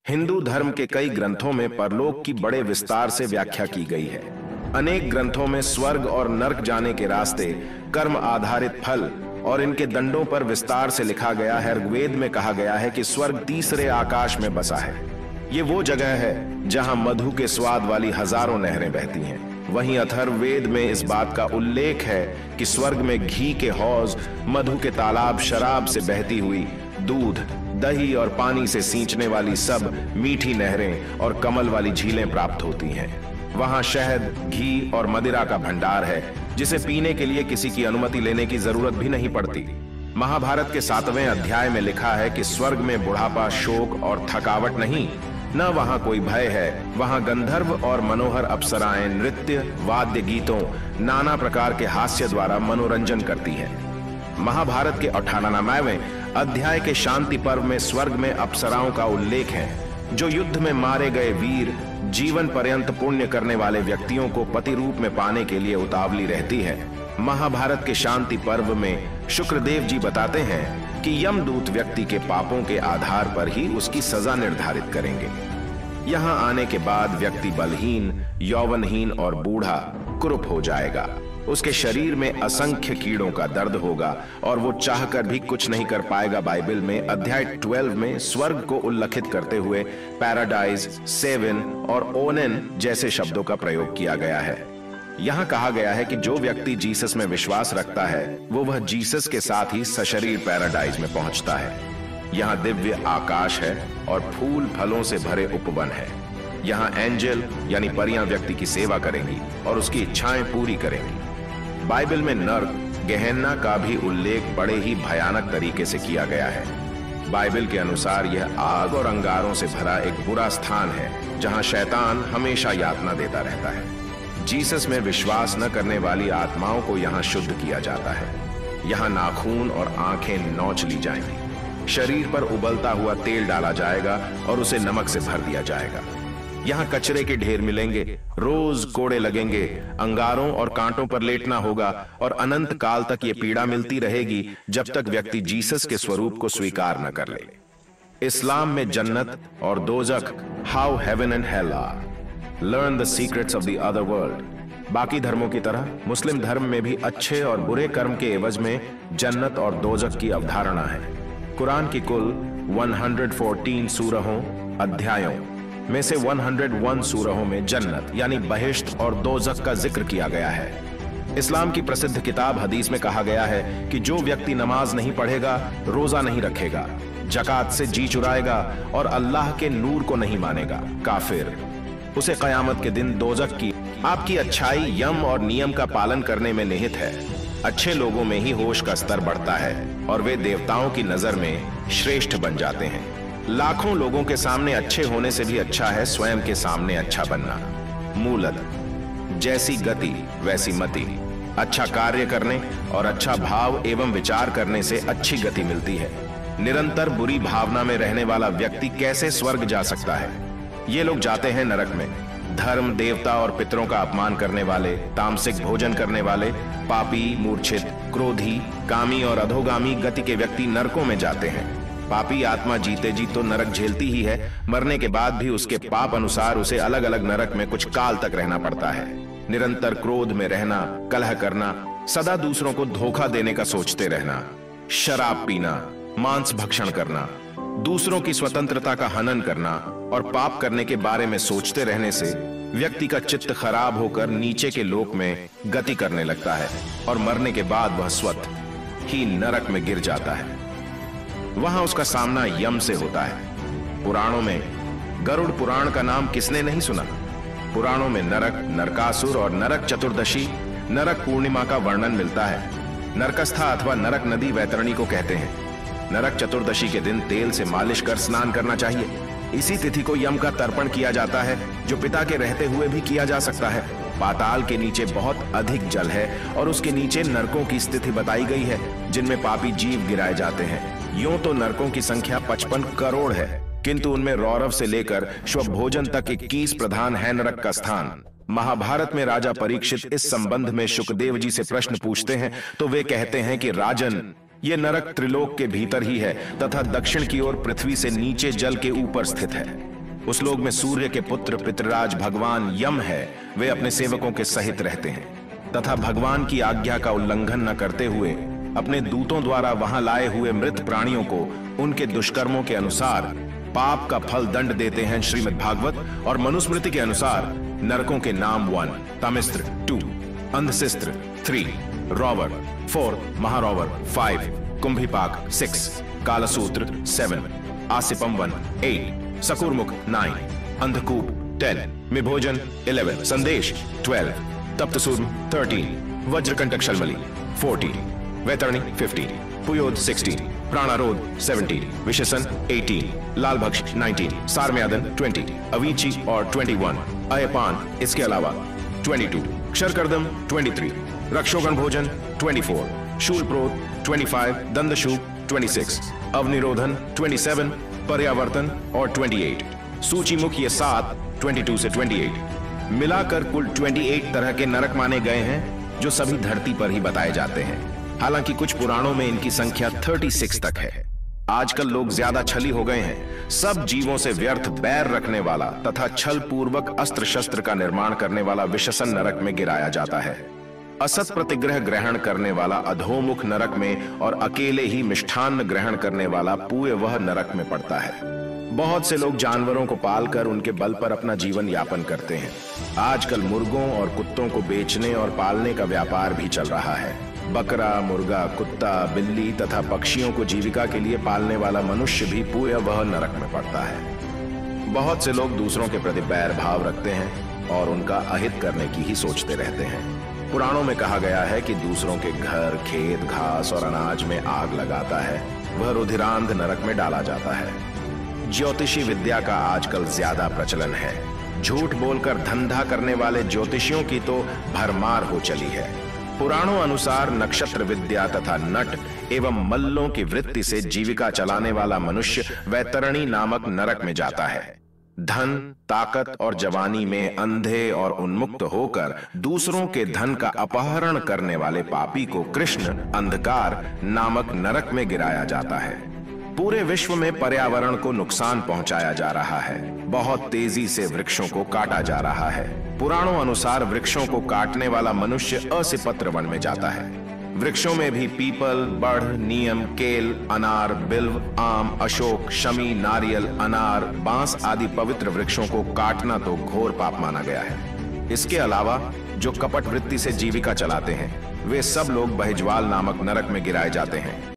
हिंदू धर्म के कई ग्रंथों में परलोक की बड़े विस्तार से व्याख्या की गई है। अनेक ग्रंथों में स्वर्ग और नर्क जाने के रास्ते, कर्म आधारित फल और इनके दंडों पर विस्तार से लिखा गया है। ऋग्वेद में कहा गया है कि स्वर्ग तीसरे आकाश में बसा है। ये वो जगह है जहां मधु के स्वाद वाली हजारों नहरें बहती हैं। वहीं अथर्ववेद में इस बात का उल्लेख है कि स्वर्ग में घी के हौज, मधु के तालाब, शराब से बहती हुई दूध, दही और पानी से सींचने वाली सब मीठी नहरें और कमल वाली झीलें प्राप्त होती हैं। वहां शहद, घी और मदिरा का भंडार है, जिसे पीने के लिए किसी की अनुमति लेने की जरूरत भी नहीं पड़ती। महाभारत के 7वें अध्याय में लिखा है कि स्वर्ग में बुढ़ापा, शोक और थकावट नहीं, न वहां कोई भय है। वहां गंधर्व और मनोहर अप्सराएं नृत्य, वाद्य गीतों, नाना प्रकार के हास्य द्वारा मनोरंजन करती है। महाभारत के 98वें अध्याय के शांति पर्व में स्वर्ग में अप्सराओं का उल्लेख है, जो युद्ध में मारे गए वीर, जीवन पर्यंत पुण्य करने वाले व्यक्तियों को पति रूप में पाने के लिए उतावली रहती है। महाभारत के शांति पर्व में शुक्रदेव जी बताते हैं कि यमदूत व्यक्ति के पापों के आधार पर ही उसकी सजा निर्धारित करेंगे। यहाँ आने के बाद व्यक्ति बलहीन, यौवनहीन और बूढ़ा, कुरूप हो जाएगा। उसके शरीर में असंख्य कीड़ों का दर्द होगा और वो चाहकर भी कुछ नहीं कर पाएगा। बाइबल में अध्याय 12 में स्वर्ग को उल्लेखित करते हुए पैराडाइज, सेवन और ओनेन जैसे शब्दों का प्रयोग किया गया है। यहाँ कहा गया है कि जो व्यक्ति जीसस में विश्वास रखता है वह जीसस के साथ ही सशरीर पैराडाइज में पहुंचता है। यहाँ दिव्य आकाश है और फूल फलों से भरे उपवन है। यहाँ एंजल यानी परियां व्यक्ति की सेवा करेंगी और उसकी इच्छाएं पूरी करेंगी। बाइबल में नर्क, गेहेन्ना का भी उल्लेख बड़े ही भयानक तरीके से किया गया है। बाइबल के अनुसार यह आग और अंगारों से भरा एक बुरा स्थान है, जहां शैतान हमेशा यातना देता रहता है। जीसस में विश्वास न करने वाली आत्माओं को यहाँ शुद्ध किया जाता है। यहाँ नाखून और आंखें नोच ली जाएंगी। शरीर पर उबलता हुआ तेल डाला जाएगा और उसे नमक से भर दिया जाएगा। यहाँ कचरे के ढेर मिलेंगे, रोज कोड़े लगेंगे, अंगारों और कांटों पर लेटना होगा और अनंत काल तक ये पीड़ा मिलती रहेगी जब तक व्यक्ति जीसस के स्वरूप को स्वीकार न कर ले। इस्लाम में जन्नत और दोजख, how heaven and hell are, learn the secrets of the other world. बाकी धर्मों की तरह मुस्लिम धर्म में भी अच्छे और बुरे कर्म के एवज में जन्नत और दोजख की अवधारणा है। कुरान की कुल 114 सूरहों, अध्यायों में से 101 सूरहों में जन्नत यानी बहिश्त और दोजख का जिक्र किया गया है। इस्लाम की प्रसिद्ध किताब हदीस में कहा गया है कि जो व्यक्ति नमाज नहीं पढ़ेगा, रोजा नहीं रखेगा, जकात से जी चुराएगा और अल्लाह के नूर को नहीं मानेगा, काफिर, उसे कयामत के दिन दोजख की। आपकी अच्छाई यम और नियम का पालन करने में निहित है। अच्छे लोगों में ही होश का स्तर बढ़ता है और वे देवताओं की नजर में श्रेष्ठ बन जाते हैं। लाखों लोगों के सामने अच्छे होने से भी अच्छा है स्वयं के सामने अच्छा बनना। मूलत जैसी गति वैसी मति। अच्छा कार्य करने और अच्छा भाव एवं विचार करने से अच्छी गति मिलती है। निरंतर बुरी भावना में रहने वाला व्यक्ति कैसे स्वर्ग जा सकता है? ये लोग जाते हैं नरक में। धर्म, देवता और पितरों का अपमान करने वाले, तामसिक भोजन करने वाले, पापी, मूर्छित, क्रोधी, कामी और अधोगामी गति के व्यक्ति नरकों में जाते हैं। पापी आत्मा जीते जी तो नरक झेलती ही है, मरने के बाद भी उसके पाप अनुसार उसे अलग अलग नरक में कुछ काल तक रहना पड़ता है। निरंतर क्रोध में रहना, कलह करना, सदा दूसरों को धोखा देने का सोचते रहना, शराब पीना, मांस भक्षण करना, दूसरों की स्वतंत्रता का हनन करना और पाप करने के बारे में सोचते रहने से व्यक्ति का चित्त खराब होकर नीचे के लोक में गति करने लगता है और मरने के बाद वह स्वतः ही नरक में गिर जाता है। वहां उसका सामना यम से होता है। पुराणों में गरुड़ पुराण का नाम किसने नहीं सुना? पुराणों में नरक, नरकासुर और नरक चतुर्दशी, नरक पूर्णिमा का वर्णन मिलता है। नरकस्था अथवा नरक नदी वैतरणी को कहते हैं। नरक चतुर्दशी के दिन तेल से मालिश कर स्नान करना चाहिए। इसी तिथि को यम का तर्पण किया जाता है, जो पिता के रहते हुए भी किया जा सकता है। पाताल के नीचे बहुत अधिक जल है और उसके नीचे नरकों की स्थिति बताई गई है, जिनमें पापी जीव गिराए जाते हैं। यूं तो नरकों की संख्या 55 करोड़ है, किंतु उनमें रौरव से लेकर श्वभोजन तक 21 प्रधान है नरक का स्थान। महाभारत में राजा परीक्षित इस संबंध में शुकदेव जी से प्रश्न पूछते हैं तो वे कहते हैं कि राजन, ये नरक त्रिलोक के भीतर ही है तथा दक्षिण की ओर पृथ्वी से नीचे जल के ऊपर स्थित है। उस लोक में सूर्य के पुत्र पितृराज भगवान यम है, वे अपने सेवकों के सहित रहते हैं तथा भगवान की आज्ञा का उल्लंघन न करते हुए अपने दूतों द्वारा वहां लाए हुए मृत प्राणियों को उनके दुष्कर्मों के अनुसार पाप का फल दंड देते हैं। श्रीमद् भागवत और मनुस्मृति के अनुसार नरकों के नाम 1, तमिस्त्र 2, अंधशिस्त्र 3, रॉवर 4, महारॉवर 5, कुंभीपाक 6, कालसूत्र 7, आसिपम 1, 8, सकुरमुख 9, अंधकूप 10, मिभोजन 11, संदेश 12, तप्तसूर्म 13, वज्रकंटक शल्मली 14, वैतरणी 15, पुयोद 16, प्राणारोध 17, विशसन 18, लालभक्ष 19, सारम्यादन 20, अवीची और 21, अयपान इसके अलावा 22, क्षरकर्दम 23, रक्षोगण भोजन 24, शूलप्रोत 25, दंदशूप 26, अवनिरोधन 27, पर्यावर्तन और 28, सूचीमुख ये 7, 22 से 28 मिलाकर कुल 28 तरह के नरक माने गए हैं जो सभी धरती पर ही बताए जाते हैं। हालांकि कुछ पुराणों में इनकी संख्या 36 तक है। आजकल लोग ज्यादा छली हो गए हैं। सब जीवों से व्यर्थ बैर रखने वाला तथा छल पूर्वक अस्त्र शस्त्र का निर्माण करने वाला विशसन नरक में गिराया जाता है। असत प्रतिग्रह ग्रहण करने वाला अधोमुख नरक में और अकेले ही मिष्ठान्न ग्रहण करने वाला पूय वह नरक में पड़ता है। बहुत से लोग जानवरों को पालकर उनके बल पर अपना जीवन यापन करते हैं। आजकल मुर्गों और कुत्तों को बेचने और पालने का व्यापार भी चल रहा है। बकरा, मुर्गा, कुत्ता, बिल्ली तथा पक्षियों को जीविका के लिए पालने वाला मनुष्य भी पूय वह नरक में पड़ता है। बहुत से लोग दूसरों के प्रति बैर भाव रखते हैं और उनका अहित करने की ही सोचते रहते हैं। पुराणों में कहा गया है कि दूसरों के घर, खेत, घास और अनाज में आग लगाता है वह रुधिरांध नरक में डाला जाता है। ज्योतिषी विद्या का आजकल ज्यादा प्रचलन है। झूठ बोलकर धंधा करने वाले ज्योतिषियों की तो भरमार हो चली है। पुराणों अनुसार नक्षत्र विद्या तथा नट एवं मल्लों की वृत्ति से जीविका चलाने वाला मनुष्य वैतरणी नामक नरक में जाता है। धन, ताकत और जवानी में अंधे और उन्मुक्त होकर दूसरों के धन का अपहरण करने वाले पापी को कृष्ण अंधकार नामक नरक में गिराया जाता है। पूरे विश्व में पर्यावरण को नुकसान पहुंचाया जा रहा है। बहुत तेजी से वृक्षों को काटा जा रहा है। पुराणों अनुसार वृक्षों को काटने वाला मनुष्य असिपत्र वन में जाता है। वृक्षों में भी पीपल, बढ़, नीम, केल, अनार, बिल्व, आम, अशोक, शमी, नारियल, अनार, बांस आदि पवित्र वृक्षों को काटना तो घोर पाप माना गया है। इसके अलावा जो कपट वृत्ति से जीविका चलाते हैं वे सब लोग बहिज्वाल नामक नरक में गिराए जाते हैं।